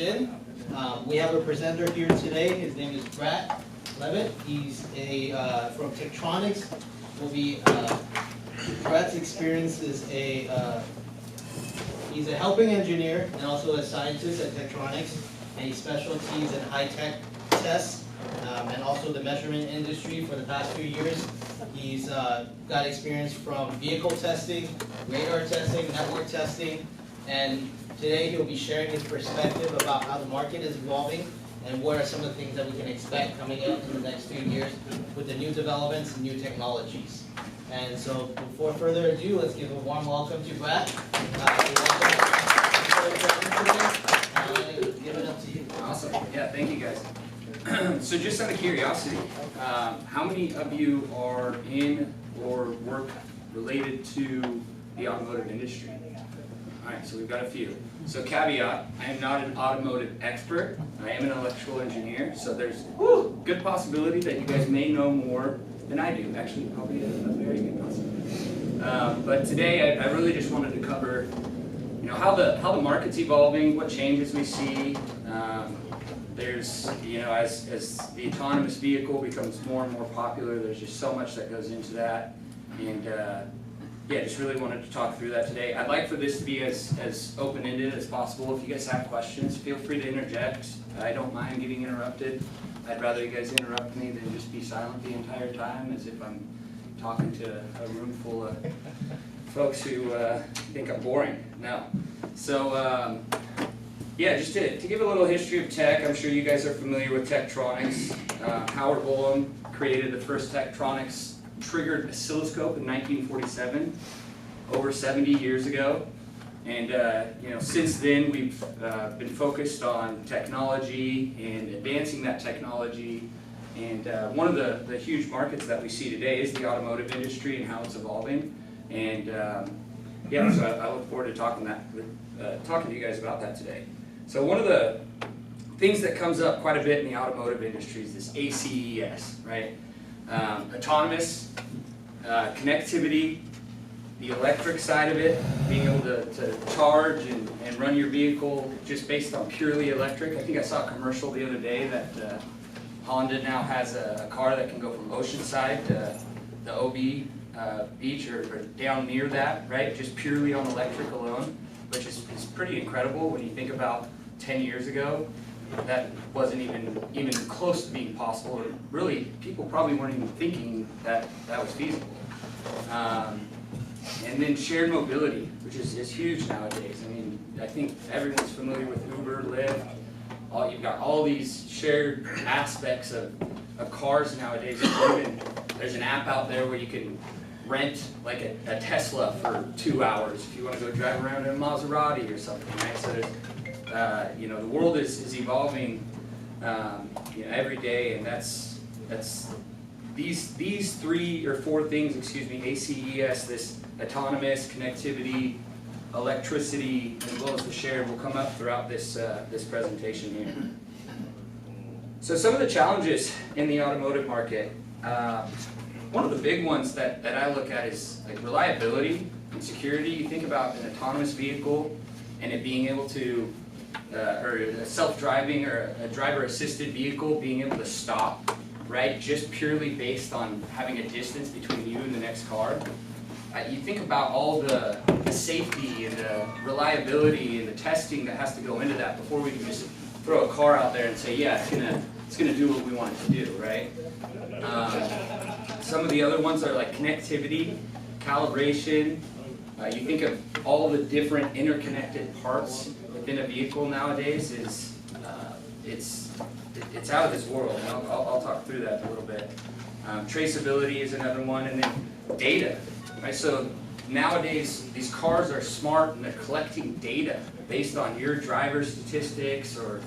in. We have a presenter here today. His name is Leavitt. He's from Tektronix. Brett's experience is he's a helping engineer and also a scientist at Tektronix, and he specialties in high-tech tests and also the measurement industry for the past few years. He's got experience from vehicle testing, radar testing, network testing, and today he'll be sharing his perspective about how the market is evolving and what are some of the things that we can expect coming out in the next few years with the new developments and new technologies. And so before further ado, let's give a warm welcome to Brett. Give it up to you. Awesome. Yeah, thank you guys. So just out of curiosity, how many of you are in or work related to the automotive industry? All right, so we've got a few. So caveat, I am not an automotive expert. I am an electrical engineer, so there's a good possibility that you guys may know more than I do. Actually, probably a very good possibility. But today, I really just wanted to cover, how the market's evolving, what changes we see. There's, as the autonomous vehicle becomes more and more popular, there's just so much that goes into that. And yeah, just really wanted to talk through that today. I'd like for this to be as open-ended as possible. If you guys have questions, feel free to interject. I don't mind getting interrupted. I'd rather you guys interrupt me than just be silent the entire time, as if I'm talking to a room full of folks who think I'm boring. No. So, yeah, just to give a little history of tech, I'm sure you guys are familiar with Tektronix. Howard Boehm created the first Tektronix triggered oscilloscope in 1947, over 70 years ago. And since then we've been focused on technology and advancing that technology. And one of the huge markets that we see today is the automotive industry and how it's evolving. And yeah, so I look forward to talking to you guys about that today. So one of the things that comes up quite a bit in the automotive industry is this ACES, right? Autonomous, connectivity, the electric side of it, being able to charge and run your vehicle just based on purely electric. I think I saw a commercial the other day that Honda now has a car that can go from Oceanside to the OB beach or down near that, right? Just purely on electric alone, which is pretty incredible when you think about 10 years ago. That wasn't even close to being possible. Or really, people probably weren't even thinking that was feasible. And then shared mobility, which is huge nowadays. I mean, I think everyone's familiar with Uber, Lyft. You've got all these shared aspects of cars nowadays. There's an app out there where you can rent like a Tesla for 2 hours if you want to go drive around in a Maserati or something, right? So there's, the world is evolving every day, and that's these 3 or 4 things, ACES, this autonomous, connectivity, electricity, as well as the shared, will come up throughout this presentation here. So some of the challenges in the automotive market, one of the big ones that I look at is like reliability and security. You think about an autonomous vehicle and it being able to, or a self-driving or a driver-assisted vehicle being able to stop, right, just purely based on having a distance between you and the next car. You think about all the safety and the reliability and the testing that has to go into that before we can just throw a car out there and say, yeah, it's gonna do what we want it to do, right? Some of the other ones are like connectivity, calibration. You think of all the different interconnected parts within a vehicle nowadays. It's out of this world. And I'll talk through that in a little bit. Traceability is another one, and then data. Right? So nowadays these cars are smart and they're collecting data based on your driver statistics or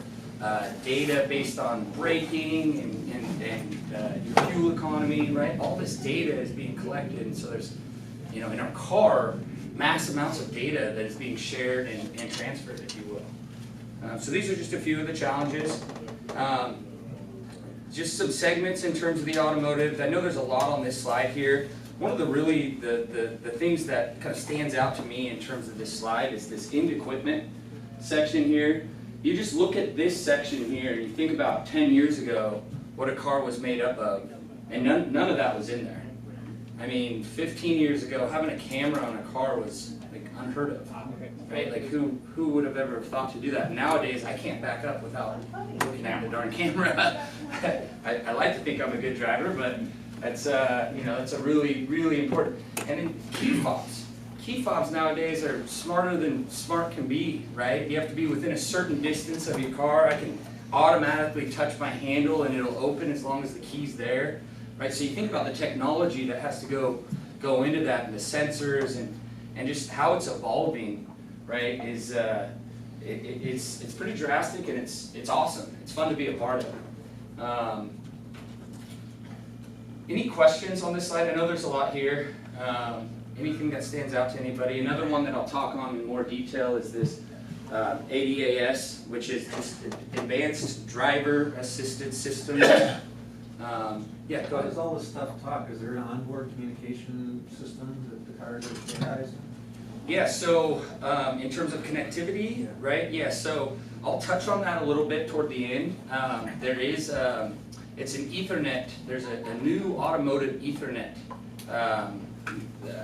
data based on braking and your fuel economy, right? All this data is being collected, and so there's, in our car, mass amounts of data that is being shared and transferred, if you will. So these are just a few of the challenges. Just some segments in terms of the automotive. I know there's a lot on this slide here. One of the really, the things that kind of stands out to me in terms of this slide is this end equipment section here. you just look at this section here, you think about 10 years ago, what a car was made up of, and none of that was in there. I mean, 15 years ago, having a camera on a car was like unheard of, right? Like who would have ever thought to do that? Nowadays, I can't back up without looking at the darn camera. I like to think I'm a good driver, but that's that's a really important. And then key fobs. Key fobs nowadays are smarter than smart can be, right? You have to be within a certain distance of your car. I can automatically touch my handle and it'll open as long as the key's there, right? So you think about the technology that has to go into that, and the sensors and just how it's evolving, right? Is it's pretty drastic, and it's awesome. It's fun to be a part of. Any questions on this slide? I know there's a lot here. Anything that stands out to anybody? Another one that I'll talk on in more detail is this ADAS, which is just Advanced Driver Assisted System. Yeah, go How ahead. does all this stuff talk? Is there an onboard communication system that the car has? Yeah, so in terms of connectivity, right? Yeah, so I'll touch on that a little bit toward the end. There is, it's an Ethernet, there's a new Automotive Ethernet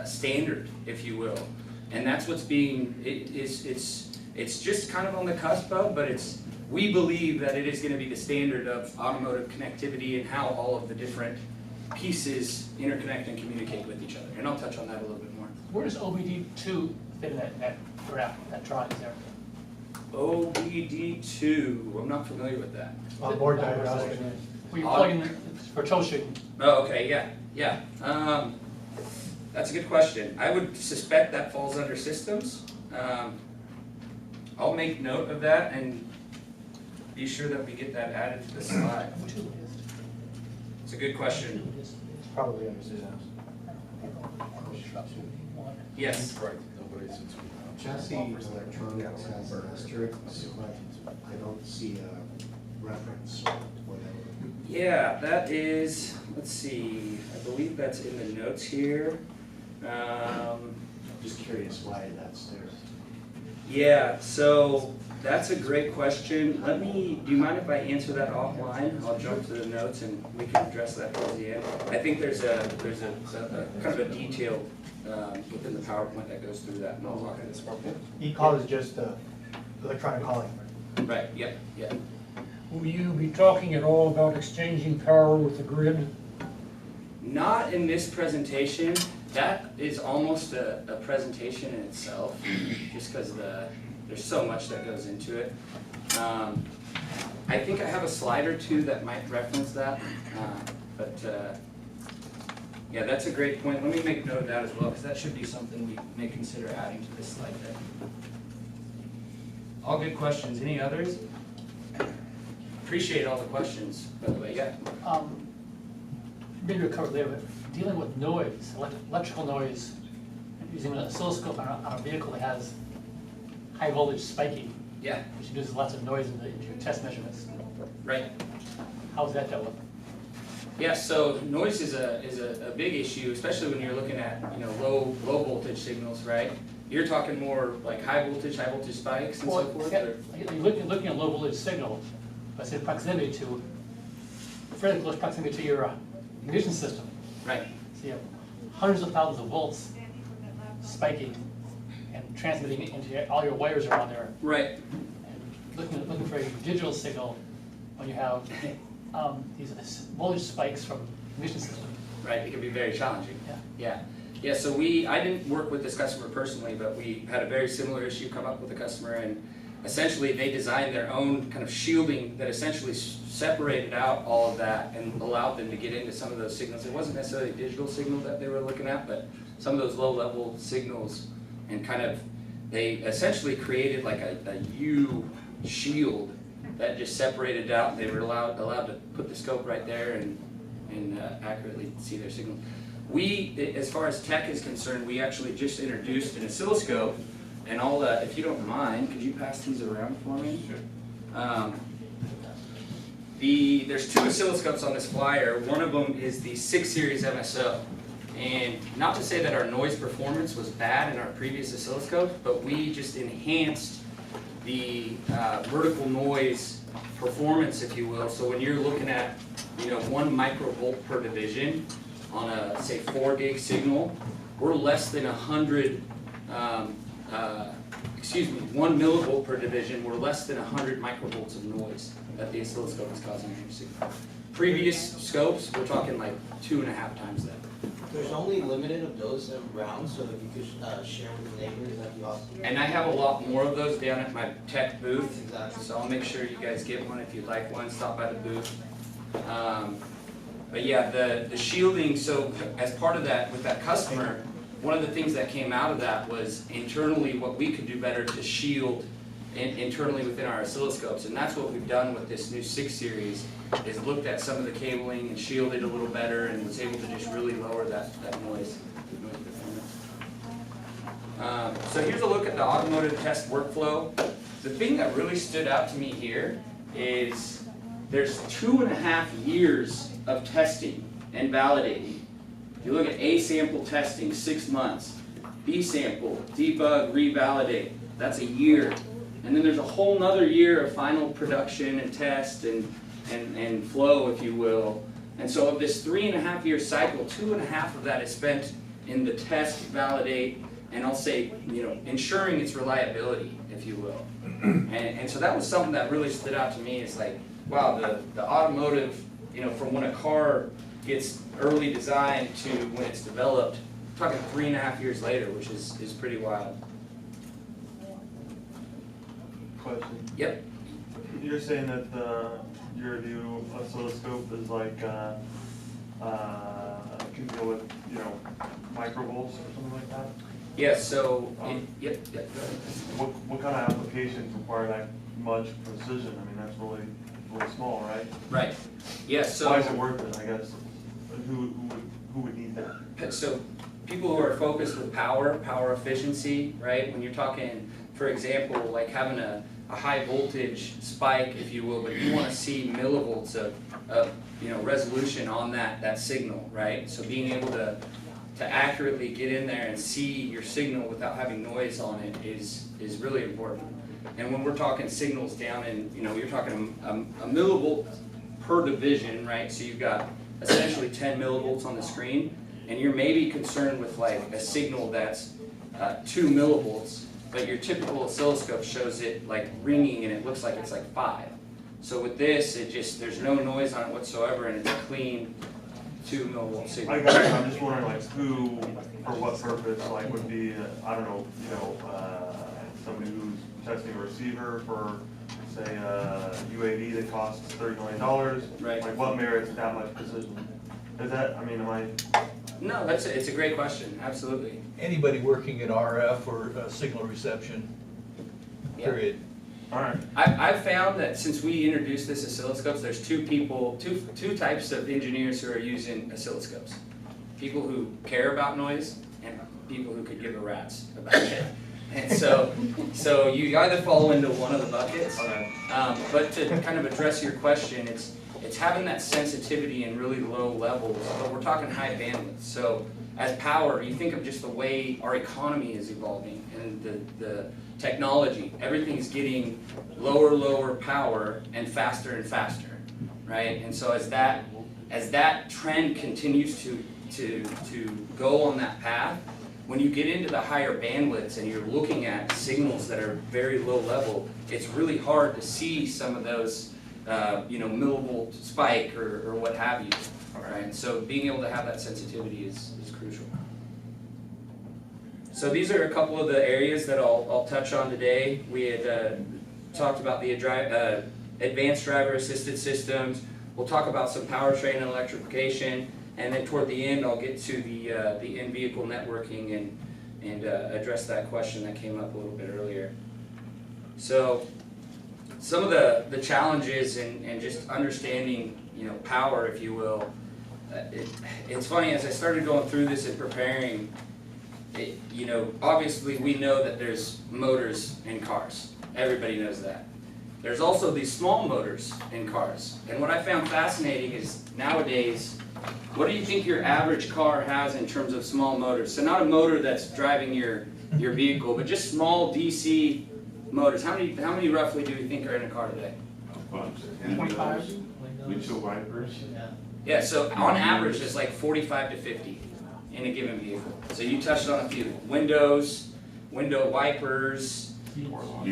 standard, if you will, and that's what's being, it's just kind of on the cusp of, but we believe that it is going to be the standard of automotive connectivity and how all of the different pieces interconnect and communicate with each other, and I'll touch on that a little bit more. Where does OBD2 fit in that graph, that drawing there? OBD2, I'm not familiar with that. Onboard diagnostic. Where you plug in for troubleshooting. Oh, okay, yeah. That's a good question. I would suspect that falls under systems. I'll make note of that and be sure that we get that added to the slide. It's a good question. Probably under systems. Yes. Chassis Electronics has an asterisk, but I don't see a reference or whatever. Yeah, that is, let's see, I believe that's in the notes here. Just curious why that's there. Yeah, so that's a great question. Do you mind if I answer that offline? I'll jump to the notes and we can address that towards the end. I think there's a kind of a detail within the PowerPoint that goes through that. And I'll talk to this part. E-call is just electronic calling. Right, yep. Will you be talking at all about exchanging power with the grid? Not in this presentation. That is almost a presentation in itself, just because there's so much that goes into it. I think I have a slide or two that might reference that, yeah, that's a great point. Let me make note of that as well, because that should be something we may consider adding to this slide deck. All good questions. Any others? Appreciate all the questions, by the way. Yeah. Maybe we'll cover later, but dealing with noise, electrical noise, using an oscilloscope on a vehicle that has high voltage spiking, Yeah. which induces lots of noise in your test measurements. Right. How's that dealt with? Yeah, so noise is a big issue, especially when you're looking at low voltage signals, right? You're talking more like high voltage spikes and so forth. Yeah, Or? you're looking at low voltage signal, but say proximity to, fairly close proximity to your ignition system. Right. So you have hundreds of thousands of volts spiking and transmitting into all your wires around there. Right. And looking for a digital signal when you have these voltage spikes from ignition system. Right. It can be very challenging. Yeah. Yeah. So I didn't work with this customer personally, but we had a very similar issue come up with a customer, and essentially they designed their own kind of shielding that essentially separated out all of that and allowed them to get into some of those signals. It wasn't necessarily a digital signal that they were looking at, but some of those low-level signals, and kind of they essentially created like a U shield that just separated out. They were allowed to put the scope right there and accurately see their signal. We, as far as tech is concerned, we actually just introduced an oscilloscope, and all the, if you don't mind, could you pass these around for me? Sure. There's two oscilloscopes on this flyer. One of them is the 6 Series MSO. And not to say that our noise performance was bad in our previous oscilloscope, but we just enhanced the vertical noise performance, if you will. So when you're looking at, 1 microvolt per division on a, say, 4 gig signal, we're less than 100, 1 millivolt per division, we're less than 100 microvolts of noise that the oscilloscope is causing in your signal. Previous scopes, we're talking like 2.5 times that. There's only limited of those around, so if you could share with the neighbors, that'd be awesome. And I have a lot more of those down at my tech booth, Exactly. so I'll make sure you guys get one. If you'd like one, stop by the booth. But yeah, the shielding, so as part of that, with that customer, one of the things that came out of that was internally what we could do better to shield internally within our oscilloscopes. And that's what we've done with this new 6 series, is looked at some of the cabling and shielded a little better and was able to just really lower that noise performance. So here's a look at the automotive test workflow. The thing that really stood out to me here is there's 2.5 years of testing and validating. If you look at A sample testing, 6 months. B sample, debug, revalidate, that's a year. And then there's a whole nother year of final production and test and flow, if you will. And so of this 3.5 year cycle, 2.5 of that is spent in the test, validate, and I'll say, ensuring its reliability, if you will. And so that was something that really stood out to me. It's like, wow, the automotive, from when a car gets early designed to when it's developed, talking 3.5 years later, which is pretty wild. Question. Yep. You're saying that your new oscilloscope is like can deal with microvolts or something like that? Yeah. So yep. Go ahead. What kind of applications require that much precision? I mean, that's really small, right? Right. Yeah. So why is it worth it? I guess. Who would need that? So people who are focused with power efficiency, right? When you're talking, for example, like having a high voltage spike, if you will, but you want to see millivolts of resolution on that signal, right? So being able to accurately get in there and see your signal without having noise on it is really important. And when we're talking signals down in, you're talking a millivolt per division, right? So you've got essentially 10 millivolts on the screen, and you're maybe concerned with like a signal that's 2 millivolts, but your typical oscilloscope shows it like ringing and it looks like it's like 5. So with this, there's no noise on it whatsoever, and it's a clean 2 millivolt signal. I got it. I'm just wondering, like, who, for what purpose, like, would be, I don't know, somebody who's testing a receiver for, say, a UAV that costs $30 million. Right. Like, what merits that much precision? Is that, I mean, am I? No, it's a great question. Absolutely. Anybody working in RF or signal reception, period. All right. I've found that since we introduced this oscilloscopes, there's two types of engineers who are using oscilloscopes. People who care about noise and people who could give a rat's about it. And so you either fall into one of the buckets. But to kind of address your question, it's having that sensitivity in really low levels, but we're talking high bandwidth. So as power, you think of just the way our economy is evolving and the technology. Everything's getting lower power and faster, right? And so as that trend continues to go on that path, when you get into the higher bandwidths and you're looking at signals that are very low level, it's really hard to see some of those millivolt spike or what have you. Right? And so being able to have that sensitivity is crucial. So these are a couple of the areas that I'll touch on today. We had talked about the advanced driver assisted systems. We'll talk about some powertrain and electrification, and then toward the end I'll get to the in-vehicle networking and address that question that came up a little bit earlier. So some of the challenges and just understanding power, if you will. It's funny, as I started going through this and preparing, obviously we know that there's motors in cars. Everybody knows that. There's also these small motors in cars. And what I found fascinating is nowadays, what do you think your average car has in terms of small motors? So not a motor that's driving your vehicle, but just small DC motors. How many roughly do you think are in a car today? Windshield wipers. Yeah. Yeah, so on average, it's like 45 to 50 in a given vehicle. So you touched on a few. Windows, window wipers,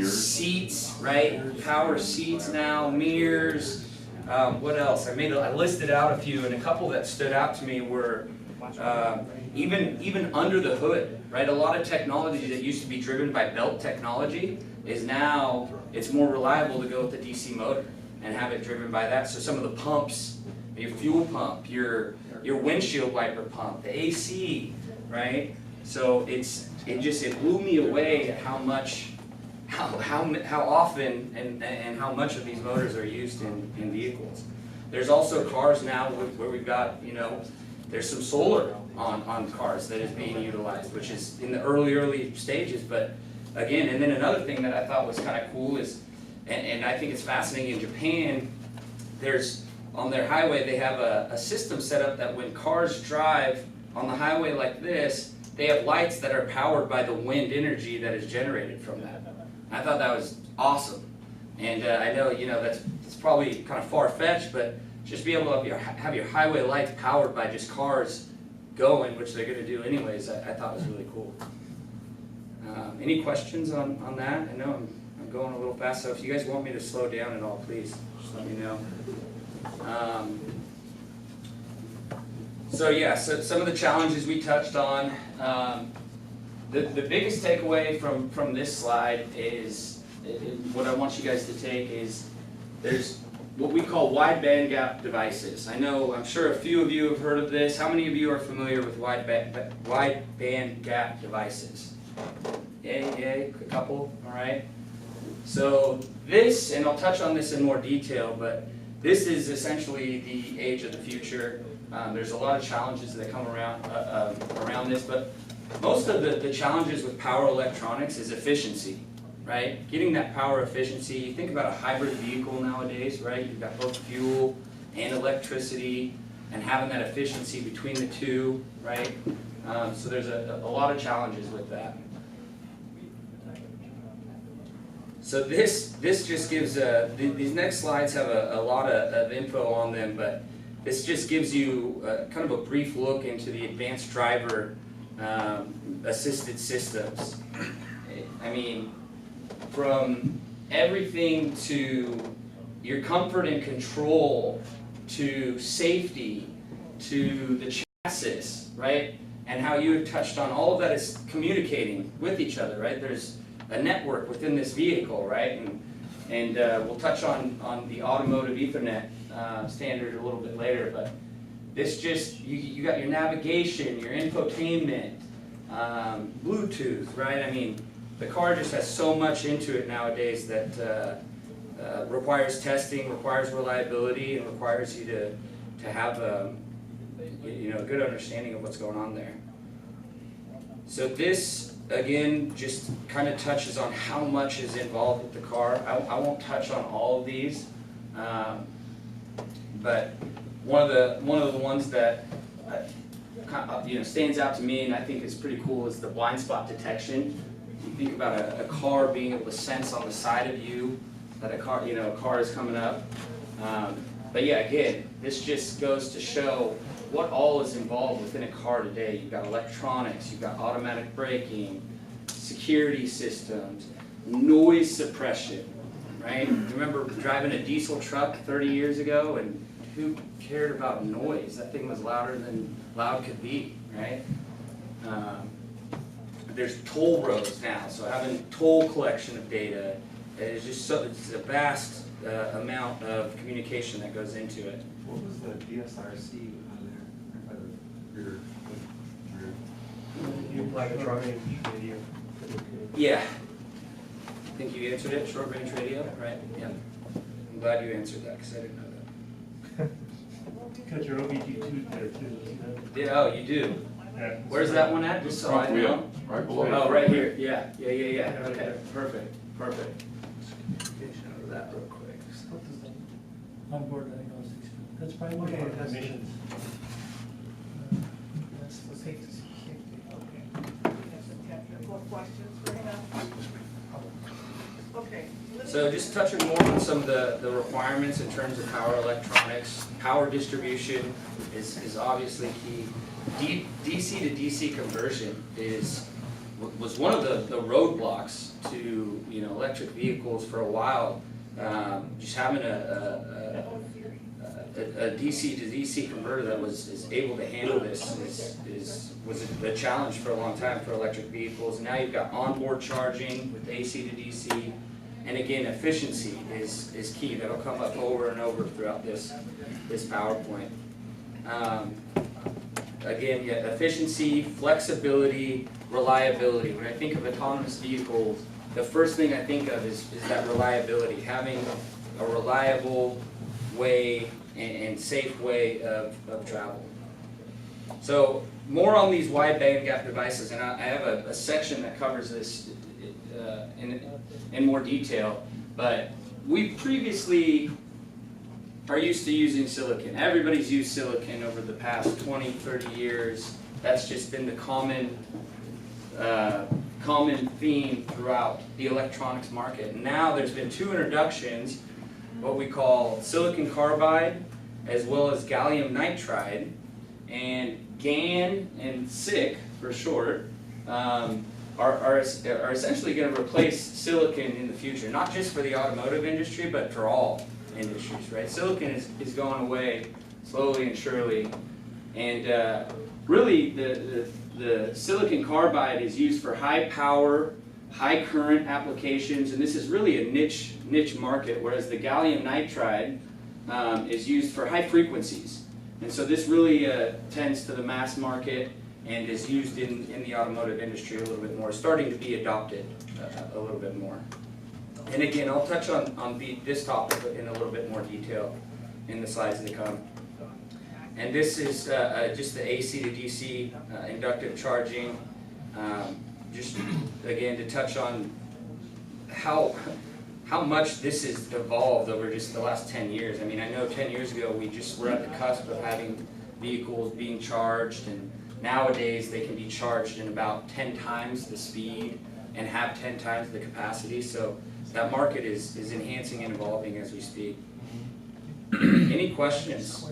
seats, right? Power seats now, mirrors. What else? I listed out a few, and a couple that stood out to me were even under the hood, right? A lot of technology that used to be driven by belt technology is now, it's more reliable to go with the DC motor and have it driven by that. So some of the pumps, your fuel pump, your windshield wiper pump, the AC, right? So it blew me away at how often and how much of these motors are used in vehicles. There's also cars now where we've got, there's some solar on cars that is being utilized, which is in the early stages. But again, and then another thing that I thought was kind of cool is, and I think it's fascinating, in Japan, on their highway, they have a system set up that when cars drive on the highway like this, they have lights that are powered by the wind energy that is generated from that. I thought that was awesome. And I know, it's probably kind of far-fetched, but just be able to have your highway lights powered by just cars going, which they're going to do anyways, I thought was really cool. Any questions on that? I know I'm going a little fast, so if you guys want me to slow down at all, please just let me know. So some of the challenges we touched on. The biggest takeaway from this slide is, what I want you guys to take is, there's what we call wide bandgap devices. I'm sure a few of you have heard of this. How many of you are familiar with wide bandgap devices? Yay, a couple, all right. So this, and I'll touch on this in more detail, but this is essentially the age of the future. There's a lot of challenges that come around this, but most of the challenges with power electronics is efficiency, right? Getting that power efficiency. You think about a hybrid vehicle nowadays, right? You've got both fuel and electricity, and having that efficiency between the two, right? So there's a lot of challenges with that. So this just gives, these next slides have a lot of info on them, but this just gives you kind of a brief look into the advanced driver assisted systems. I mean, from everything to your comfort and control, to safety, to the chassis, right? And how you have touched on, all of that is communicating with each other, right? There's a network within this vehicle, right? And we'll touch on the Automotive Ethernet standard a little bit later, but this just, you got your navigation, your infotainment, Bluetooth, right? I mean, the car just has so much into it nowadays that requires testing, requires reliability, and requires you to have a good understanding of what's going on there. So this, again, just kind of touches on how much is involved with the car. I won't touch on all of these, but one of the ones that stands out to me and I think is pretty cool is the blind spot detection. You think about a car being able to sense on the side of you that a car is coming up. But yeah, again, this just goes to show what all is involved within a car today. You've got electronics, you've got automatic braking, security systems, noise suppression, right? Remember driving a diesel truck 30 years ago, and who cared about noise? That thing was louder than loud could be, right? There's toll roads now, so having toll collection of data is just it's a vast amount of communication that goes into it. What was the DSRC on there? You apply the truck radio. Yeah. I think you answered it, short range radio, right? Yeah. I'm glad you answered that because I didn't know that. Got your OBD2 there too. Yeah, oh, you do. Yeah. Where's that one at? Just so I know. Right below. Oh, right here. Yeah. Okay. Perfect. Out of that real quick. Onboard diagnostics. That's probably one of our missions. More questions for him? So just touching more on some of the requirements in terms of power electronics, power distribution is obviously key. DC to DC conversion was one of the roadblocks to electric vehicles for a while. Just having a DC to DC converter that is able to handle this was a challenge for a long time for electric vehicles. Now you've got onboard charging with AC to DC, and again, efficiency is key. That'll come up over and over throughout this PowerPoint. Again, yeah, efficiency, flexibility, reliability. When I think of autonomous vehicles, the first thing I think of is that reliability, having a reliable way and safe way of travel. So more on these wide bandgap devices, and I have a section that covers this in more detail, but we previously are used to using silicon. Everybody's used silicon over the past 20, 30 years. That's just been the common theme throughout the electronics market. Now there's been two introductions, what we call silicon carbide as well as gallium nitride, and GaN and SiC for short are essentially going to replace silicon in the future, not just for the automotive industry, but for all industries, right? Silicon is going away slowly and surely, and really the silicon carbide is used for high power, high current applications, and this is really a niche market, whereas the gallium nitride is used for high frequencies. And so this really tends to the mass market and is used in the automotive industry a little bit more, starting to be adopted a little bit more. And again, I'll touch on this topic in a little bit more detail in the slides that come. And this is just the AC to DC inductive charging. Just again to touch on how much this has evolved over just the last 10 years. I mean, I know 10 years ago we just were at the cusp of having vehicles being charged, and nowadays they can be charged in about 10 times the speed and have 10 times the capacity. So that market is enhancing and evolving as we speak. Any questions?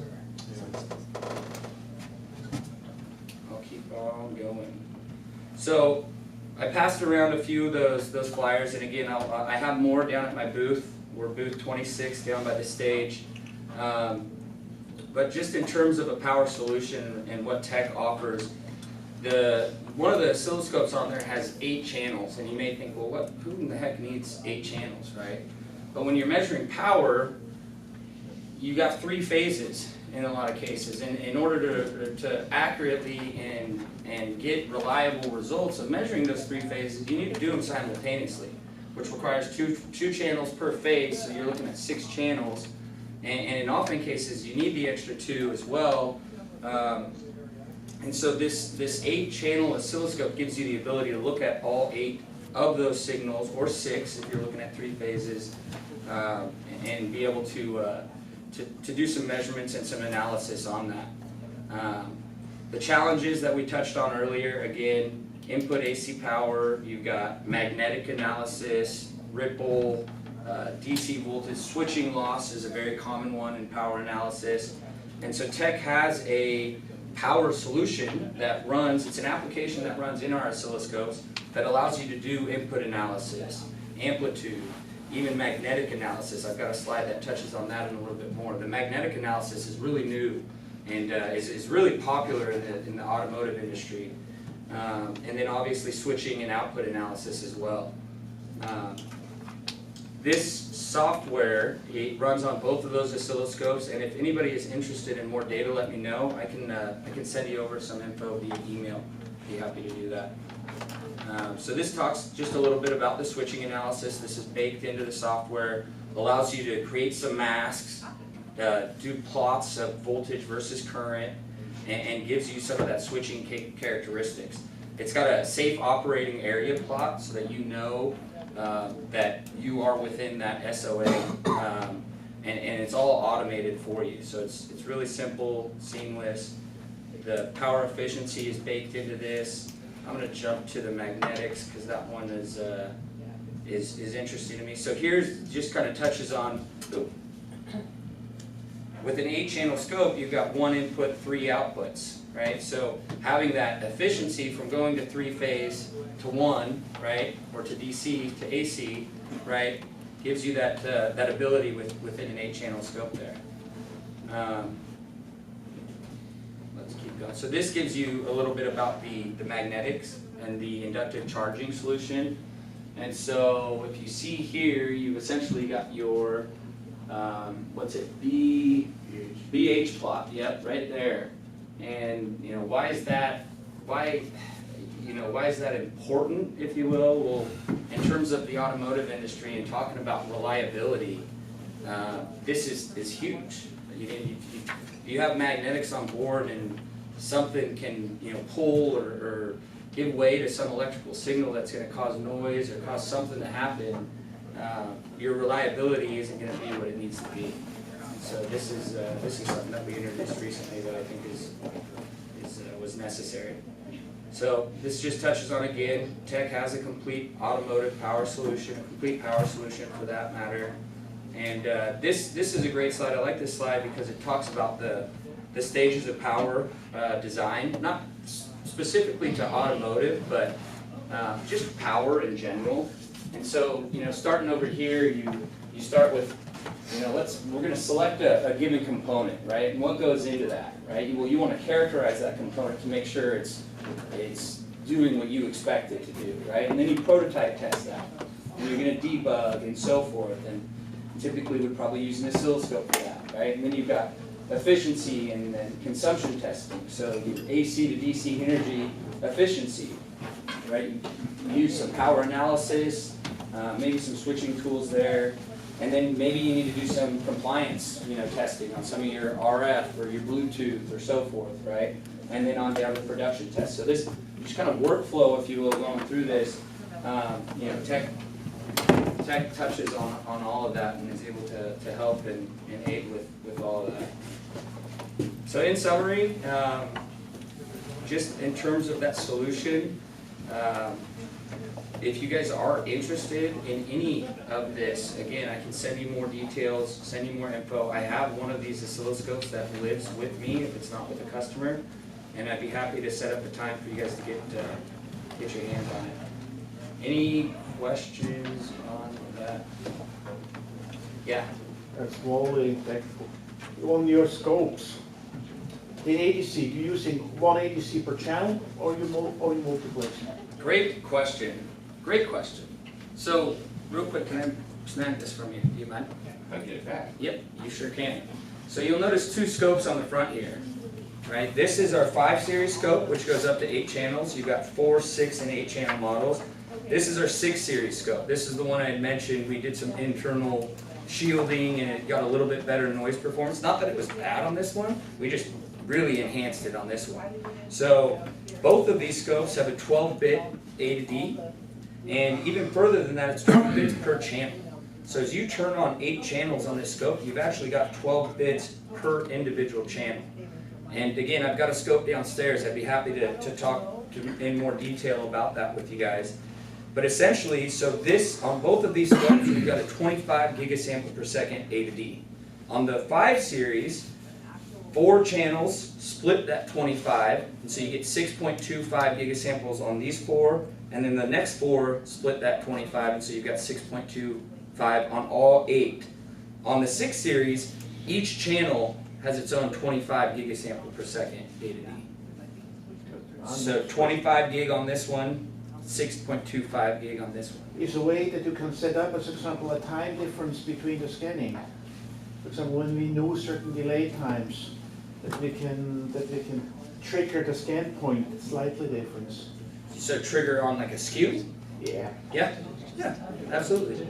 I'll keep on going. So I passed around a few of those flyers, and again, I have more down at my booth. We're booth 26 down by the stage. But just in terms of a power solution and what Tech offers, one of the oscilloscopes on there has 8 channels, and you may think, well, who in the heck needs 8 channels, right? But when you're measuring power, you got 3 phases in a lot of cases, and in order to accurately and get reliable results of measuring those 3 phases, you need to do them simultaneously, which requires two channels per phase, so you're looking at 6 channels, and in often cases you need the extra 2 as well. And so this 8-channel oscilloscope gives you the ability to look at all 8 of those signals, or 6 if you're looking at 3 phases, and be able to do some measurements and some analysis on that. The challenges that we touched on earlier, again, input AC power, you've got magnetic analysis, ripple, DC voltage, switching loss is a very common one in power analysis. And so Tech has a power solution that runs, it's an application that runs in our oscilloscopes that allows you to do input analysis, amplitude, even magnetic analysis. I've got a slide that touches on that in a little bit more. The magnetic analysis is really new and is really popular in the automotive industry. And then obviously switching and output analysis as well. This software, it runs on both of those oscilloscopes, and if anybody is interested in more data, let me know. I can send you over some info via email. Be happy to do that. So this talks just a little bit about the switching analysis. This is baked into the software, allows you to create some masks, do plots of voltage versus current, and gives you some of that switching characteristics. It's got a safe operating area plot so that you know that you are within that SOA, and it's all automated for you. So it's really simple, seamless. The power efficiency is baked into this. I'm going to jump to the magnetics because that one is is interesting to me. So here's, just kind of touches on, with an 8-channel scope, you've got 1 input, 3 outputs, right? So having that efficiency from going to 3-phase to 1, right, or to DC to AC, right, gives you that that ability within an 8-channel scope there. Let's keep going. So this gives you a little bit about the magnetics and the inductive charging solution. And so if you see here, you've essentially got your what's it, BH plot, yep, right there. And you know, why is that important, if you will? Well, in terms of the automotive industry and talking about reliability, this is huge. You have magnetics on board and something can, you know, pull or give way to some electrical signal that's going to cause noise or cause something to happen. Your reliability isn't going to be what it needs to be. So this is something that we introduced recently that I think was necessary. So this just touches on, again, Tech has a complete automotive power solution, a complete power solution for that matter. And this is a great slide. I like this slide because it talks about the stages of power design, not specifically to automotive, but just power in general. And so, you know, starting over here, you start with, you know, we're going to select a given component, right? And what goes into that, right? Well, you want to characterize that component to make sure it's doing what you expect it to do, right? And then you prototype test that. And you're going to debug and so forth. And typically would probably use an oscilloscope for that, right? And then you've got efficiency and then consumption testing. So your AC to DC energy efficiency, right? You use some power analysis, maybe some switching tools there. And then maybe you need to do some compliance, you know, testing on some of your RF or your Bluetooth or so forth, right? And then on down to production tests. So this just kind of workflow, if you will, going through this, you know, Tech touches on all of that and is able to help and aid with all of that. So in summary, just in terms of that solution, if you guys are interested in any of this, again, I can send you more details, send you more info. I have one of these oscilloscopes that lives with me if it's not with a customer, and I'd be happy to set up a time for you guys to get your hands on it. Any questions on that? Yeah. That's slowly technical. On your scopes, in ADC, do you using one ADC per channel or you multiplex? Great question. Great question. So, real quick, can I snag this from you? Do you mind? I get it back. Yep, you sure can. So you'll notice 2 scopes on the front here, right? This is our 5 series scope, which goes up to 8 channels. You've got 4, 6, and 8 channel models. This is our 6 series scope. This is the one I had mentioned. We did some internal shielding and it got a little bit better noise performance. Not that it was bad on this one, we just really enhanced it on this one. So both of these scopes have a 12-bit A to D, and even further than that, it's 12 bits per channel. So as you turn on 8 channels on this scope, you've actually got 12 bits per individual channel. And again, I've got a scope downstairs. I'd be happy to talk in more detail about that with you guys. But essentially, so this, on both of these scopes, we've got a 25 gigasample per second A to D. On the 5 series, 4 channels split that 25, and so you get 6.25 gigasamples on these 4, and then the next 4 split that 25, and so you've got 6.25 on all 8. On the 6 series, each channel has its own 25 gigasample per second A to D. So 25 gig on this one, 6.25 gig on this one. Is a way that you can set up, as example, a time difference between the scanning. For example, when we know certain delay times, that we can trigger the scan point slightly different. So trigger on like a skew? Yeah. Yeah, absolutely.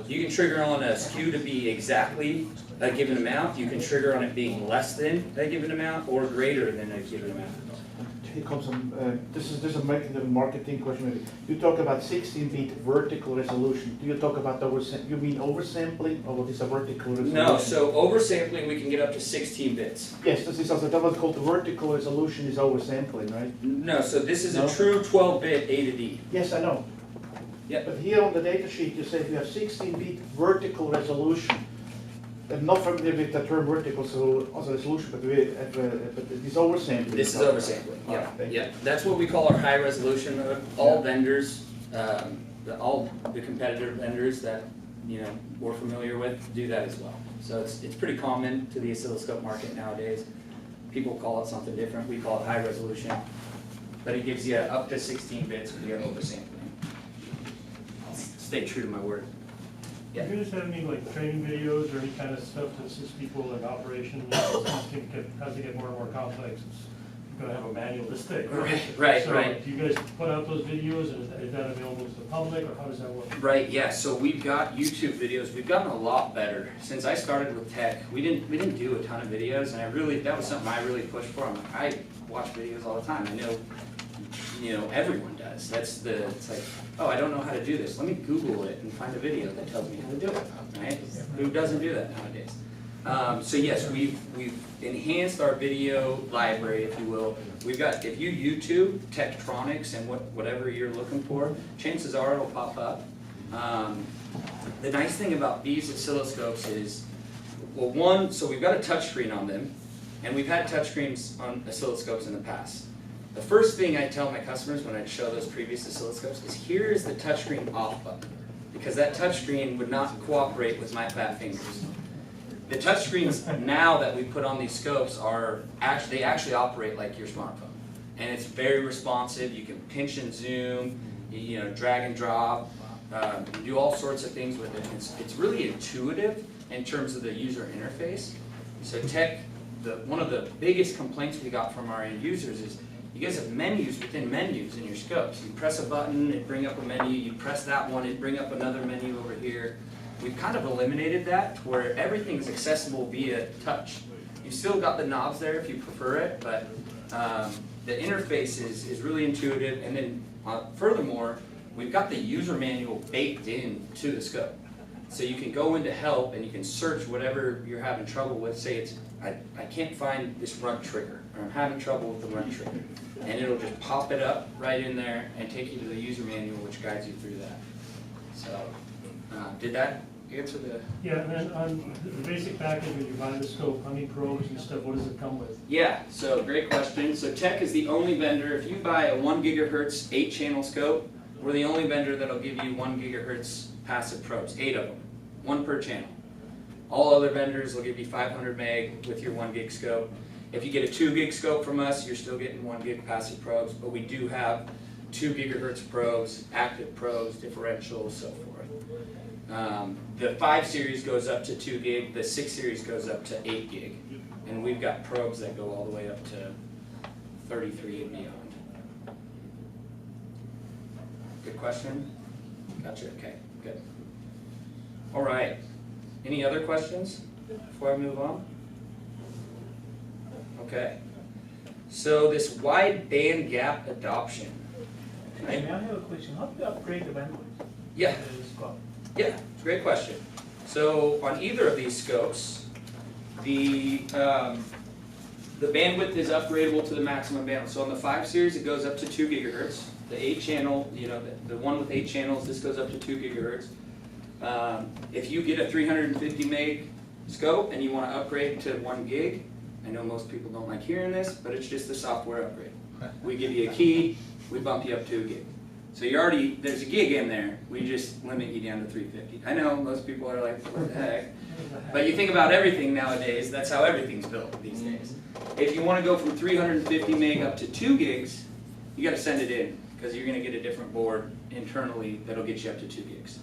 You can trigger on a skew to be exactly a given amount. You can trigger on it being less than a given amount or greater than a given amount. Here comes some, this is a marketing question maybe. You talk about 16-bit vertical resolution. Do you talk about you mean oversampling, or what is a vertical resolution? No, so oversampling we can get up to 16 bits. Yes, this is also what's called the vertical resolution is oversampling, right? No, so this is No? a true 12-bit A to D. Yes, I know. Yeah. But here on the data sheet, you say we have 16-bit vertical resolution. I'm not familiar with the term vertical resolution, but it is oversampling. This is oversampling, yeah, Alright, thank you. yeah. That's what we call our high resolution mode. All vendors, all the competitor vendors that, you know, we're familiar with do that as well. So it's pretty common to the oscilloscope market nowadays. People call it something different, we call it high resolution. But it gives you up to 16 bits via oversampling. I'll stay true to my word. Do you guys have any like training videos or any kind of stuff to assist people in operation? As they get more and more complex, it's going to have a manual this thick. Right, So right. do you guys put out those videos, and is that available to the public, or how does that work? Right, yeah, so we've got YouTube videos. We've gotten a lot better. Since I started with tech, we didn't do a ton of videos, and that was something I really pushed for. I'm like, I watch videos all the time. I know, you know, everyone does. It's like, oh, I don't know how to do this. Let me Google it and find a video that tells me how to do it, right? Who doesn't do that nowadays? So yes, we've enhanced our video library, if you will. We've got, if you YouTube Tektronix and whatever you're looking for, chances are it'll pop up. The nice thing about these oscilloscopes is, well, one, so we've got a touchscreen on them, and we've had touchscreens on oscilloscopes in the past. The first thing I tell my customers when I show those previous oscilloscopes is, here is the touchscreen off button, because that touchscreen would not cooperate with my fat fingers. The touchscreens now that we put on these scopes they actually operate like your smartphone, and it's very responsive. You can pinch and zoom, you know, drag and drop, do all sorts of things with it. It's really intuitive in terms of the user interface. So one of the biggest complaints we got from our end users is, you guys have menus within menus in your scopes. You press a button, it bring up a menu. You press that one, it bring up another menu over here. We've kind of eliminated that, where everything's accessible via touch. You've still got the knobs there if you prefer it, but the interface is really intuitive. And then furthermore, we've got the user manual baked in to the scope. So you can go into help and you can search whatever you're having trouble with. Say I can't find this runt trigger, or I'm having trouble with the runt trigger. And it'll just pop it up right in there and take you to the user manual, which guides you through that. So, did that answer the... Yeah, and then on the basic package, when you buy the scope, how many probes and stuff, what does it come with? Yeah, so great question. So Tech is the only vendor, if you buy a 1 gigahertz 8-channel scope, we're the only vendor that'll give you 1 gigahertz passive probes, 8 of them, 1 per channel. All other vendors will give you 500 meg with your 1 gig scope. If you get a 2 gig scope from us, you're still getting 1 gig passive probes, but we do have 2 gigahertz probes, active probes, differentials, so forth. The 5 series goes up to 2 gig, the 6 series goes up to 8 gig, and we've got probes that go all the way up to 33 and beyond. Good question? Gotcha, okay, good. All right, any other questions before I move on? Okay, so this wide band gap adoption. May I have a question? How do you upgrade the bandwidth? Yeah. Yeah, great question. So on either of these scopes, the bandwidth is upgradable to the maximum bandwidth. So on the 5 series, it goes up to 2 gigahertz. The 8 channel, you know, the one with 8 channels, this goes up to 2 gigahertz. If you get a 350 meg scope and you want to upgrade to 1 gig, I know most people don't like hearing this, but it's just a software upgrade. We give you a key, we bump you up to a gig. So there's a gig in there, we just limit you down to 350. I know most people are like, what the heck? But you think about everything nowadays, that's how everything's built these days. If you want to go from 350 meg up to 2 gigs, you got to send it in, because you're going to get a different board internally that'll get you up to 2 gigs.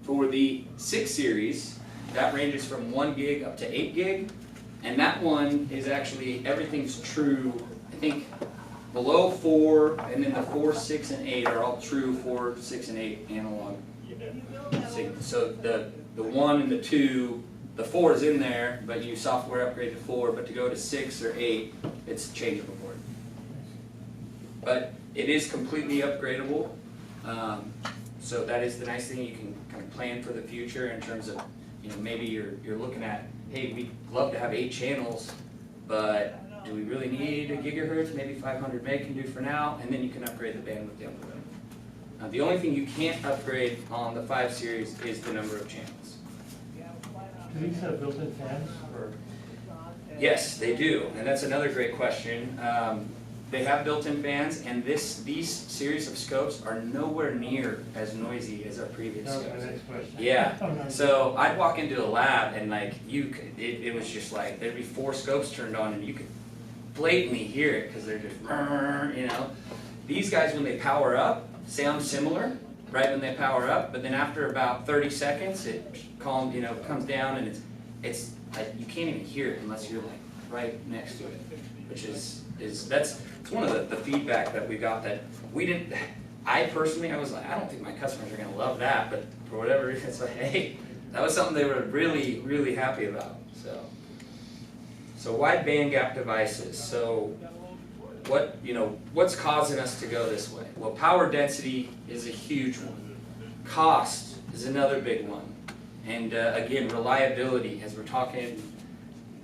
For the 6 series, that ranges from 1 gig up to 8 gig, and that one is actually, everything's true, I think, below 4, and then the 4, 6, and 8 are all true 4, 6, and 8 analog signals. So the 1 and the 2, the 4 is in there, but you software upgrade to 4, but to go to 6 or 8, it's changeable board. But it is completely upgradable. So that is the nice thing. You can kind of plan for the future in terms of, you know, maybe you're looking at, hey, we'd love to have 8 channels, but do we really need a gigahertz? Maybe 500 meg can do for now, and then you can upgrade the bandwidth down the The only thing you can't upgrade on the 5 Series is the number of channels. Do these have built-in fans or? Yes, they do, and that's another great question. They have built-in fans, and these series of scopes are nowhere near as noisy as our previous That was my scopes. next question. Yeah, so I'd walk into a lab and like it was just like there'd be 4 scopes turned on and you could blatantly hear it because they're just, you know. These guys, when they power up, sound similar right when they power up, but then after about 30 seconds, it comes down and it's like you can't even hear it unless you're like right next to it, which is it's one of the feedback that we got that we didn't. I personally, I was like, I don't think my customers are gonna love that, but for whatever reason, it's like, hey, that was something they were really, really happy about. So wide bandgap devices. So what's causing us to go this way? Well, power density is a huge one. Cost is another big one. And again, reliability, as we're talking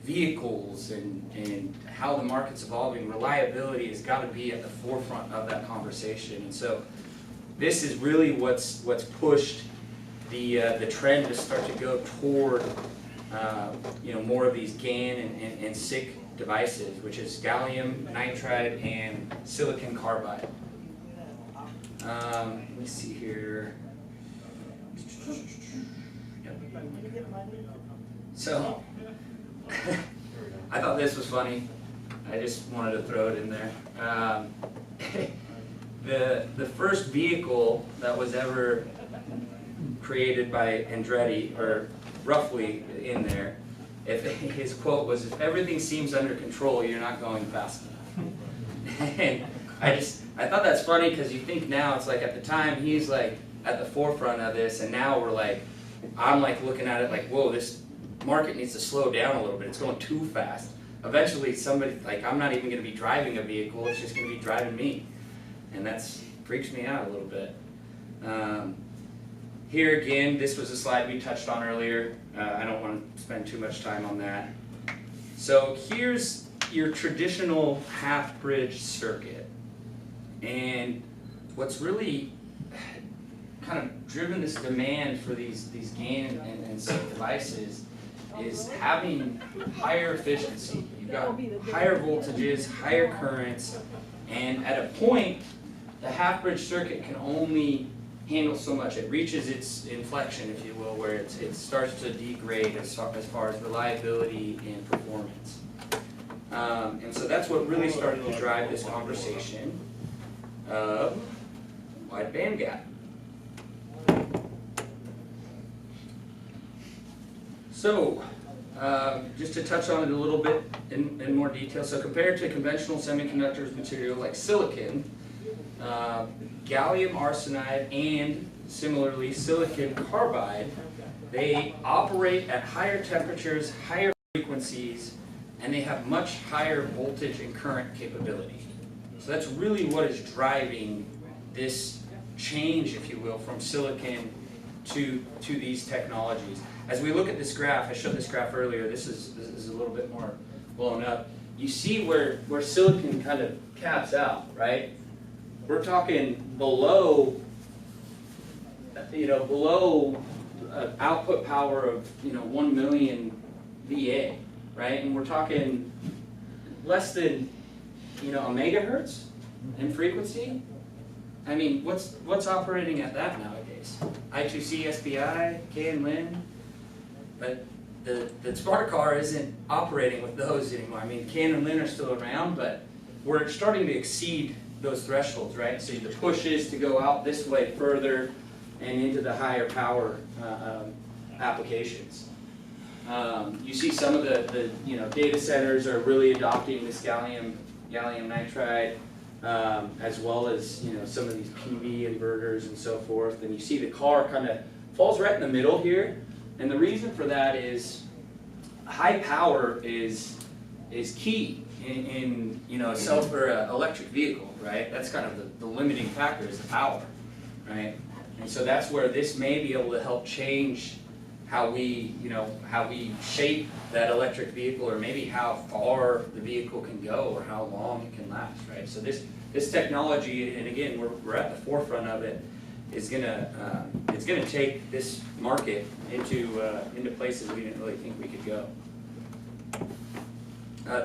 vehicles and how the market's evolving, reliability has got to be at the forefront of that conversation. And so this is really what's pushed the trend to start to go toward more of these GaN and SiC devices, which is gallium nitride and silicon carbide. Let me see here. Yep. So I thought this was funny. I just wanted to throw it in there. The first vehicle that was ever created by Andretti, or roughly in there, his quote was, "If everything seems under control, you're not going fast enough." And I thought that's funny because you think now it's like at the time he's like at the forefront of this, and now I'm like looking at it like, whoa, this market needs to slow down a little bit. It's going too fast. Eventually somebody, like, I'm not even going to be driving a vehicle, it's just going to be driving me. And that's freaks me out a little bit. Here again, this was a slide we touched on earlier. I don't want to spend too much time on that. So here's your traditional half-bridge circuit. And what's really kind of driven this demand for these GaN and SiC devices is having higher efficiency. You've got higher voltages, higher currents, and at a point, the half-bridge circuit can only handle so much. It reaches its inflection, if you will, where it starts to degrade as far as reliability and performance. And so that's what really started to drive this conversation of wide bandgap. So, just to touch on it a little bit in more detail, so compared to conventional semiconductors material like silicon, gallium arsenide and similarly silicon carbide, they operate at higher temperatures, higher frequencies, and they have much higher voltage and current capability. So that's really what is driving this change, if you will, from silicon to these technologies. As we look at this graph, I showed this graph earlier, this is a little bit more blown up. You see where silicon kind of caps out, right? We're talking below output power of 1 million VA, right? And we're talking less than a megahertz in frequency. I mean, what's operating at that nowadays? I2C, SPI, K and Lin, but the smart car isn't operating with those anymore. I mean, K and Lin are still around, but we're starting to exceed those thresholds, right? So the push is to go out this way further and into the higher power applications. You see some of the data centers are really adopting this gallium nitride, as well as some of these PV inverters and so forth. And you see the car kind of falls right in the middle here. And the reason for that is high power is key in a electric vehicle, right? That's kind of the limiting factor is the power, right? And so that's where this may be able to help change how we shape that electric vehicle, or maybe how far the vehicle can go or how long it can last, right? So this technology, and again, we're at the forefront of it, is it's gonna take this market into places we didn't really think we could go.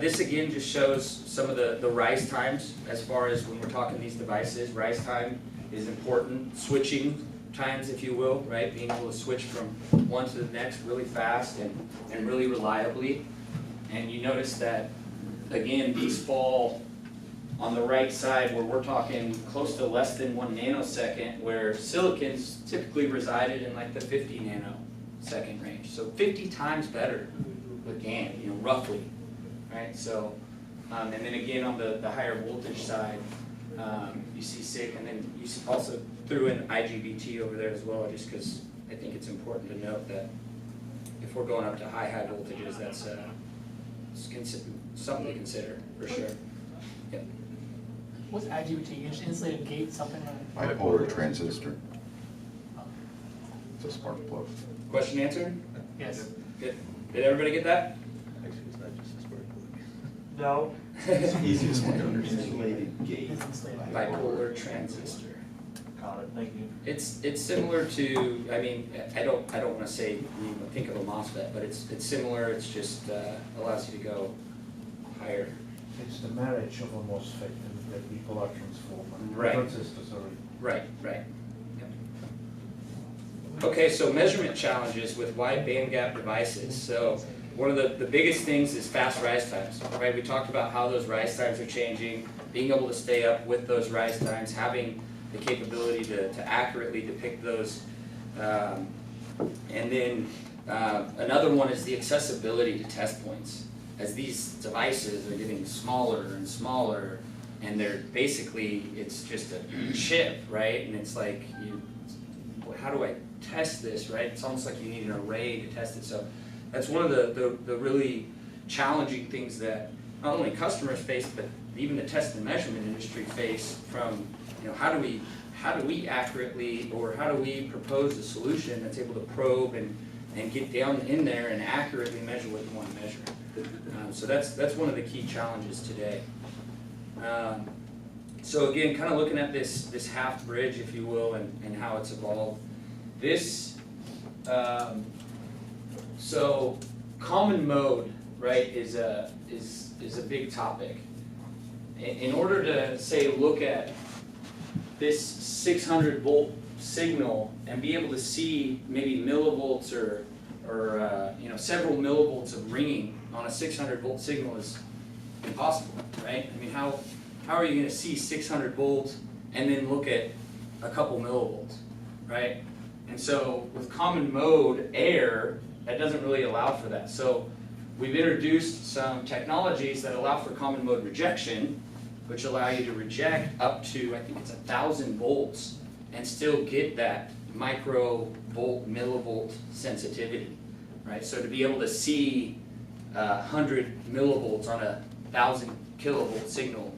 This again just shows some of the rise times as far as when we're talking these devices. Rise time is important, switching times, if you will, right? Being able to switch from one to the next really fast and really reliably. And you notice that, again, these fall on the right side where we're talking close to less than 1 nanosecond, where silicons typically resided in like the 50 nanosecond range. So 50 times better with GaN, you know, roughly, right? So, and then again on the higher voltage side, you see SiC, and then you also threw in IGBT over there as well, just because I think it's important to note that if we're going up to high voltages, that's something to consider for sure. Yep. What's IGBT? Just insulated gate, something like Bipolar transistor. It's a spark plug. Question answered? Yes. Good. Did everybody get that? Actually, it's not just a spark plug. No. It's the easiest one to understand. Insulated gate. It's insulated. Bipolar transistor. Got it, thank you. It's similar to, I mean, I don't want to say, you know, think of a MOSFET, but it's similar. It's just allows you to go higher. It's the marriage of a MOSFET and the bipolar transformer. Right. Transistor, sorry. Right. Yep. Okay, so measurement challenges with wide bandgap devices. So one of the biggest things is fast rise times, right? We talked about how those rise times are changing, being able to stay up with those rise times, having the capability to accurately depict those. And then another one is the accessibility to test points. As these devices are getting smaller and smaller, and they're basically, it's just a chip, right? And it's like, how do I test this, right? It's almost like you need an array to test it. So that's one of the really challenging things that not only customers face, but even the test and measurement industry face from, you know, how do we accurately, or how do we propose a solution that's able to probe and get down in there and accurately measure what you want to measure. So that's one of the key challenges today. So again, kind of looking at this half bridge, if you will, and how it's evolved. This, so common mode, right, is a big topic. In order to say look at this 600 volt signal and be able to see maybe millivolts or you know, several millivolts of ringing on a 600 volt signal is impossible, right? I mean, how are you going to see 600 volts and then look at a couple millivolts, right? And so with common mode air, that doesn't really allow for that. So we've introduced some technologies that allow for common mode rejection, which allow you to reject up to, I think it's 1,000 volts, and still get that microvolt, millivolt sensitivity, right? So to be able to see 100 millivolts on a 1,000 kilovolt signal,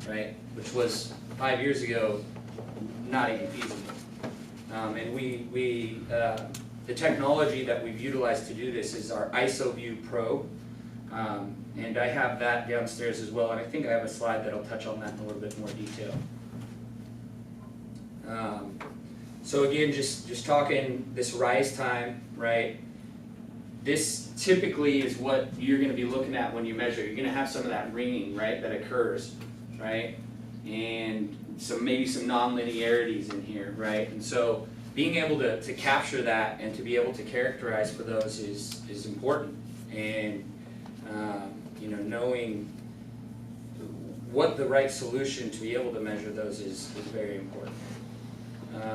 right, which was 5 years ago not even feasible. And the technology that we've utilized to do this is our ISOView probe. And I have that downstairs as well, and I think I have a slide that'll touch on that in a little bit more detail. So again, just talking this rise time, right? This typically is what you're going to be looking at when you measure. You're going to have some of that ringing, right, that occurs, right? And maybe some non-linearities in here, right? And so being able to capture that and to be able to characterize for those is important. And you know, knowing what the right solution to be able to measure those is very important. Anything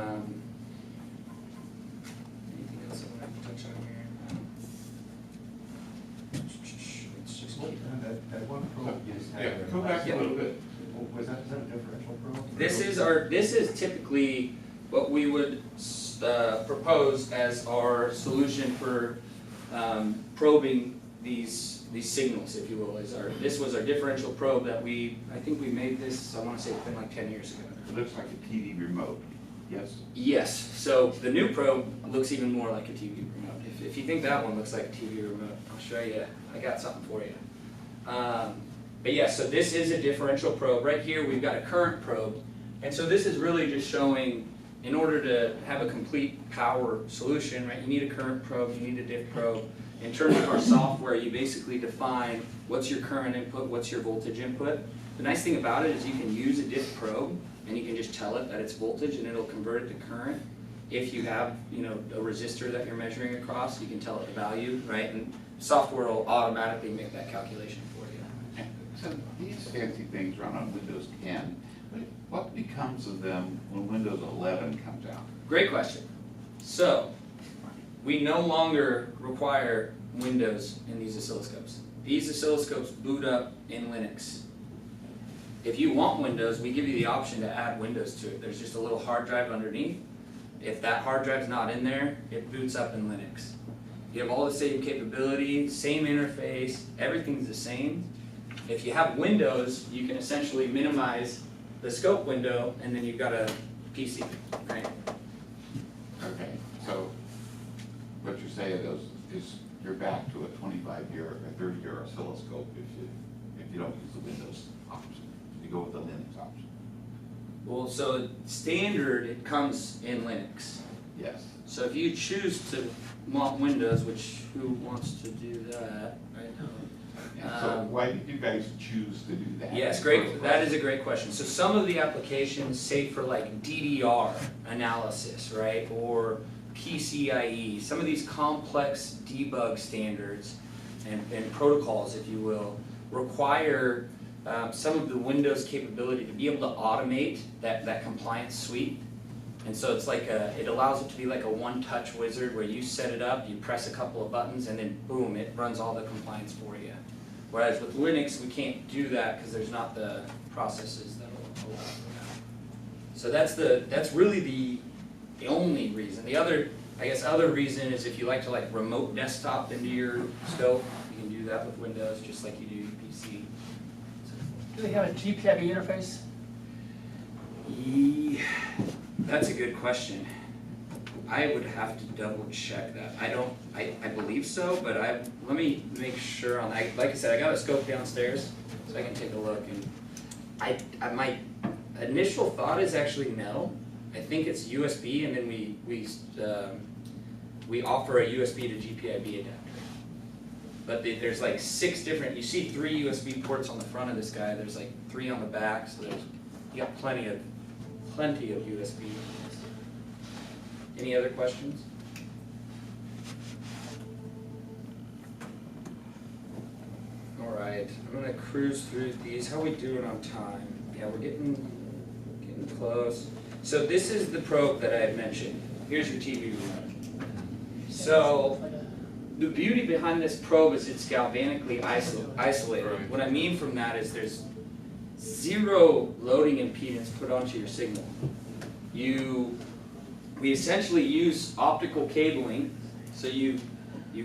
else I want to touch on here? Let's just keep That one probe you just had. Yeah, there. go back a little bit. Was that, is that a differential probe? This is typically what we would propose as our solution for probing these signals, if you will. This was our differential probe that I think we made this, I want to say it's been like 10 years ago. It looks like a TV remote. Yes. Yes, so the new probe looks even more like a TV remote. If you think that one looks like a TV remote, I'll show you, I got something for you. But yeah, so this is a differential probe. Right here we've got a current probe, and so this is really just showing in order to have a complete power solution, right, you need a current probe, you need a diff probe. In terms of our software, you basically define what's your current input, what's your voltage input. The nice thing about it is you can use a diff probe and you can just tell it that it's voltage and it'll convert it to current. If you have, you know, a resistor that you're measuring across, you can tell it the value, right? And software will automatically make that calculation for you. So these fancy things run on Windows 10, but what becomes of them when Windows 11 comes out? Great question. So, we no longer require Windows in these oscilloscopes. These oscilloscopes boot up in Linux. If you want Windows, we give you the option to add Windows to it. There's just a little hard drive underneath. If that hard drive's not in there, it boots up in Linux. You have all the same capabilities, same interface, everything's the same. If you have Windows, you can essentially minimize the scope window, and then you've got a PC, right? Okay, so what you're saying is you're back to a 25-year, a 30-year oscilloscope if you don't use the Windows option. You go with the Linux option. Well, so standard, it comes in Linux. Yes. So if you choose to want Windows, which who wants to do that right now? So why did you guys choose to do that? Yes, great. That is a great question. So some of the applications, say for like DDR analysis, right, or PCIe, some of these complex debug standards and protocols, if you will, require some of the Windows capability to be able to automate that compliance suite. And so it's like it allows it to be like a one-touch wizard where you set it up, you press a couple of buttons, and then boom, it runs all the compliance for you. Whereas with Linux, we can't do that because there's not the processes that will allow for that. So that's really the only reason. The other, I guess, other reason is if you like to like remote desktop into your scope, you can do that with Windows just like you do your PC. Do they have a GPIB interface? That's a good question. I would have to double check that. I believe so, but let me make sure on that. Like I said, I got a scope downstairs, so I can take a look. And my initial thought is actually no. I think it's USB, and then we offer a USB to GPIB adapter. But there's like 6 different. You see 3 USB ports on the front of this guy. There's like 3 on the back, so you got plenty of USB. Any other questions? All right, I'm gonna cruise through these. How are we doing on time? Yeah, we're getting close. So this is the probe that I had mentioned. Here's your TV remote. So the beauty behind this probe is it's galvanically isolated. Right. What I mean from that is there's 0 loading impedance put onto your signal. We essentially use optical cabling, so you've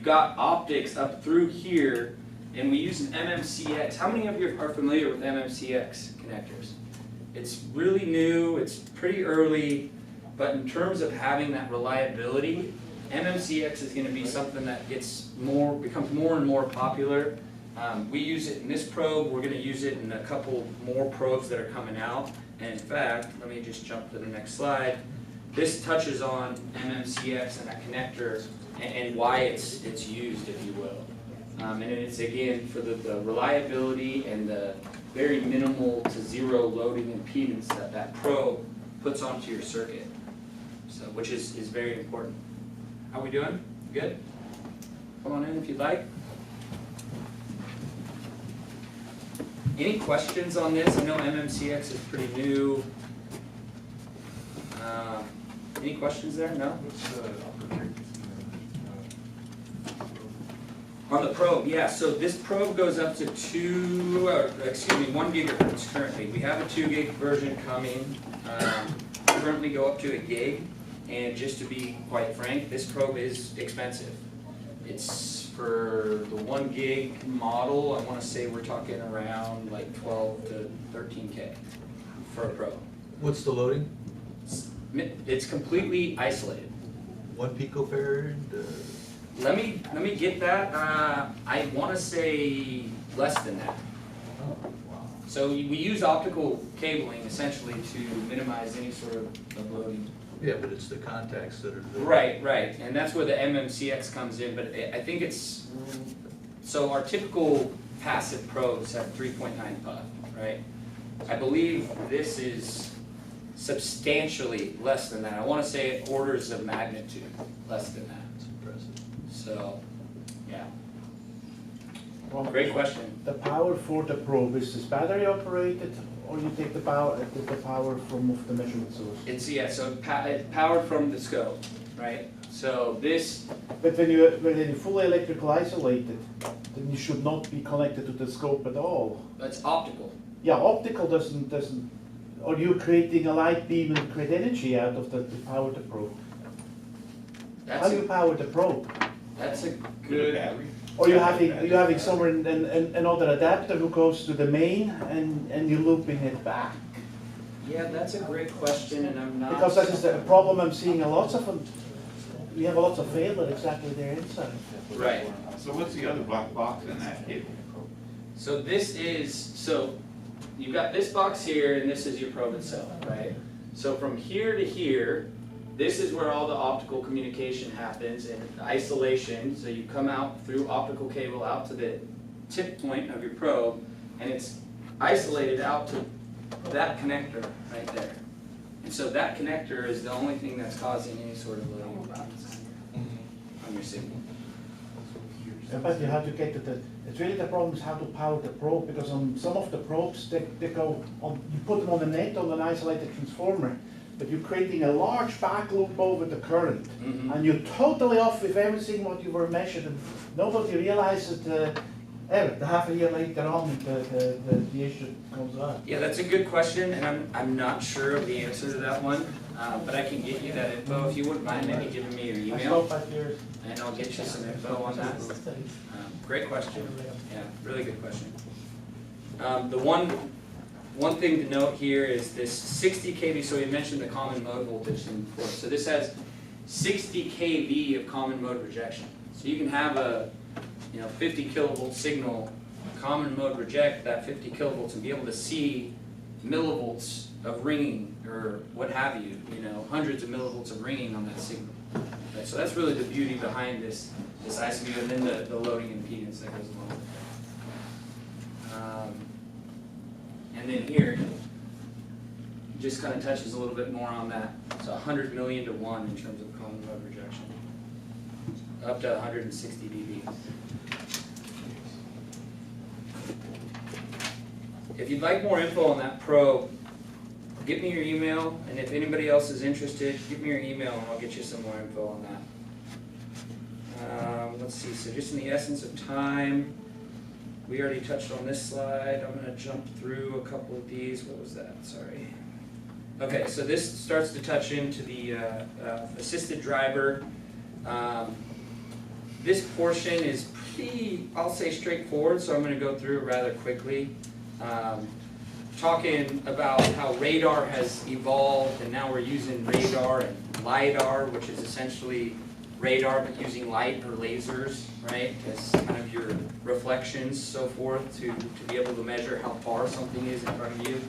got optics up through here, and we use an MMCX. How many of you are familiar with MMCX connectors? It's really new, it's pretty early, but in terms of having that reliability, MMCX is going to be something that becomes more and more popular. We use it in this probe, we're going to use it in a couple more probes that are coming out, and in fact, let me just jump to the next slide. This touches on MMCX and that connector and why it's used, if you will. And it's again for the reliability and the very minimal to 0 loading impedance that probe puts onto your circuit, so which is very important. How we doing? Good? Come on in if you'd like. Any questions on this? I know MMCX is pretty new. Any questions there? No? What's the upper frequency? On the probe, yeah, so this probe goes up to 1 gigahertz currently. We have a 2 gig version coming. Currently go up to 1 gig, and just to be quite frank, this probe is expensive. It's for the 1 gig model, I want to say we're talking around like 12 to 13K for a probe. What's the loading? It's completely isolated. 1 picofarad? Let me get that. I want to say less than that. Oh, wow. So we use optical cabling essentially to minimize any sort of loading. Yeah, but it's the contacts that are there. Right, and that's where the MMCX comes in, but I think it's, so our typical passive probes have 3.9 puff, right? I believe this is substantially less than that. I wanna say orders of magnitude less than that. It's impressive. So, yeah, Well, great question. the power for the probe, is this battery operated, or you take the power from the measurement source? It's, yeah, so it's powered from the scope, right? So this, But when you fully electrical isolated, then you should not be connected to the scope at all. that's optical. Yeah, optical doesn't, or you're creating a light beam and create energy out of the power the probe. How That's do you power the probe? That's a good, Or you're having somewhere another adapter who goes to the main and you're looping it back. yeah, that's a great question, and I'm not. Because that is the problem I'm seeing a lot of them. We have a lot of failure exactly there inside. Right. So what's the other black box in that cable? So this is, so you've got this box here, and this is your probe itself, right? So from here to here, this is where all the optical communication happens and isolation. So you come out through optical cable out to the tip point of your probe, and it's isolated out to that connector right there. And so that connector is the only thing that's causing any sort of loading problems on your signal. But you have to get to the, it's really the problem is how to power the probe, because on some of the probes, they go on, you put them on the net on an isolated transformer, but you're creating a large back loop over the current. Mhm. And you're totally off with everything what you were measured, and nobody realizes the half a year later on, the issue comes up. Yeah, that's a good question, and I'm not sure of the answer to that one, but I can get you that info if you wouldn't mind maybe giving me your I email, stopped 5 years. and I'll get you some info on that. Great question. Yeah, really good question. The one thing to note here is this 60 kV, so we mentioned the common mode voltage thing before. So this has 60 kV of common mode rejection. So you can have a 50 kilovolt signal, common mode reject that 50 kilovolts and be able to see millivolts of ringing or what have you, hundreds of millivolts of ringing on that signal. Right, so that's really the beauty behind this ICU, and then the loading impedance that goes along with it. And then here, just kind of touches a little bit more on that. So 100 million to 1 in terms of common mode rejection, up to 160 dB. If you'd like more info on that probe, give me your email, and if anybody else is interested, give me your email and I'll get you some more info on that. Let's see, so just in the essence of time, we already touched on this slide. I'm going to jump through a couple of these. What was that? Sorry. Okay, so this starts to touch into the assisted driver. This portion is pretty, I'll say, straightforward, so I'm going to go through it rather quickly. Talking about how radar has evolved, and now we're using radar and LiDAR, which is essentially radar but using light or lasers, right, as kind of your reflections, so forth, to be able to measure how far something is in front of you.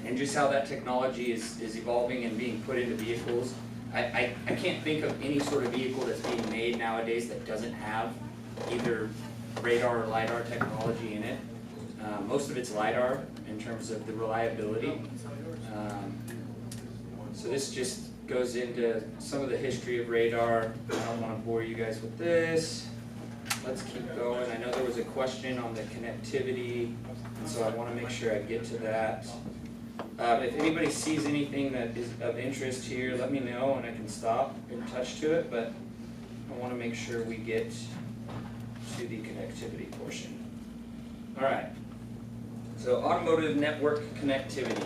And just how that technology is evolving and being put into vehicles. I can't think of any sort of vehicle that's being made nowadays that doesn't have either radar or LiDAR technology in it. Most of it's LiDAR in terms of the reliability. So this just goes into some of the history of radar. I don't want to bore you guys with this. Let's keep going. I know there was a question on the connectivity, and so I want to make sure I get to that. If anybody sees anything that is of interest here, let me know and I can stop and touch to it, but I want to make sure we get to the connectivity portion. All right, so automotive network connectivity.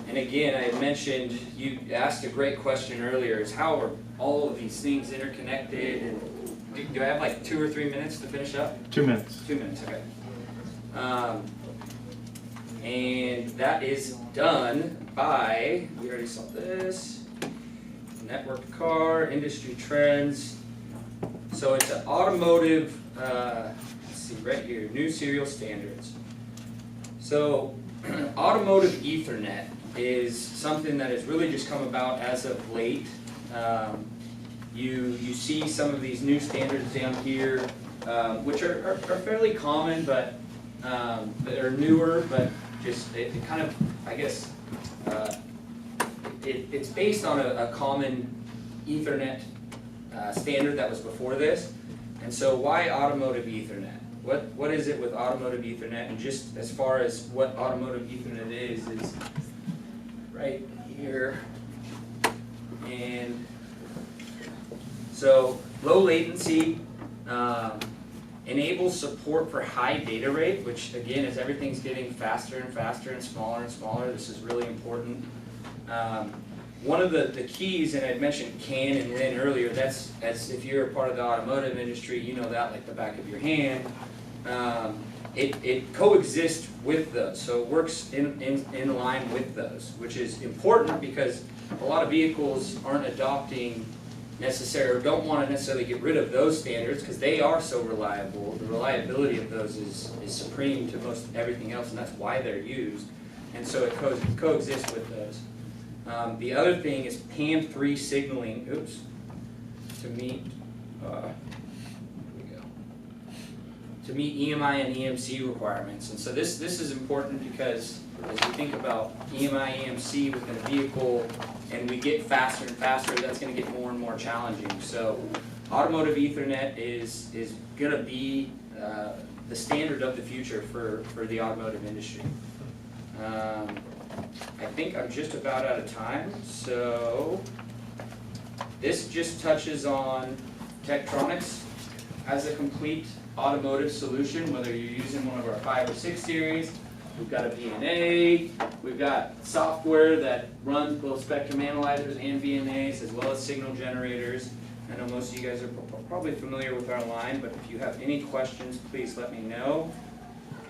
And again, I had mentioned, you asked a great question earlier, is how are all of these things interconnected? And do I have like 2 or 3 minutes to finish up? 2 minutes. 2 minutes, okay. And that is done by, we already saw this, network car, industry trends. So it's an automotive, let's see right here, new serial standards. So automotive Ethernet is something that has really just come about as of late. You see some of these new standards down here, which are fairly common, but that are newer, but just it kind of, I guess, it's based on a common Ethernet standard that was before this. And so why Automotive Ethernet? What is it with Automotive Ethernet? And just as far as what Automotive Ethernet is right here. And so low latency enables support for high data rate, which again, as everything's getting faster and faster and smaller, this is really important. One of the keys, and I'd mentioned CAN and LIN earlier, that's, as if you're a part of the automotive industry, you know that like the back of your hand. It coexists with those, so it works in line with those, which is important because a lot of vehicles aren't adopting necessarily, or don't want to necessarily get rid of those standards because they are so reliable. The reliability of those is supreme to most everything else, and that's why they're used. And so it coexists with those. The other thing is PAM3 signaling, to meet, to meet EMI and EMC requirements. And so this is important because as we think about EMI, EMC within a vehicle, and we get faster and faster, that's going to get more and more challenging. So Automotive Ethernet is going to be the standard of the future for the automotive industry. I think I'm just about out of time, so this just touches on Tektronix as a complete automotive solution, whether you're using one of our 5 or 6 series. We've got a VNA, we've got software that runs both spectrum analyzers and VNAs, as well as signal generators. I know most of you guys are probably familiar with our line, but if you have any questions, please let me know.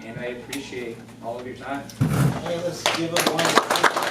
And I appreciate all of your time. Hey, let's give a one.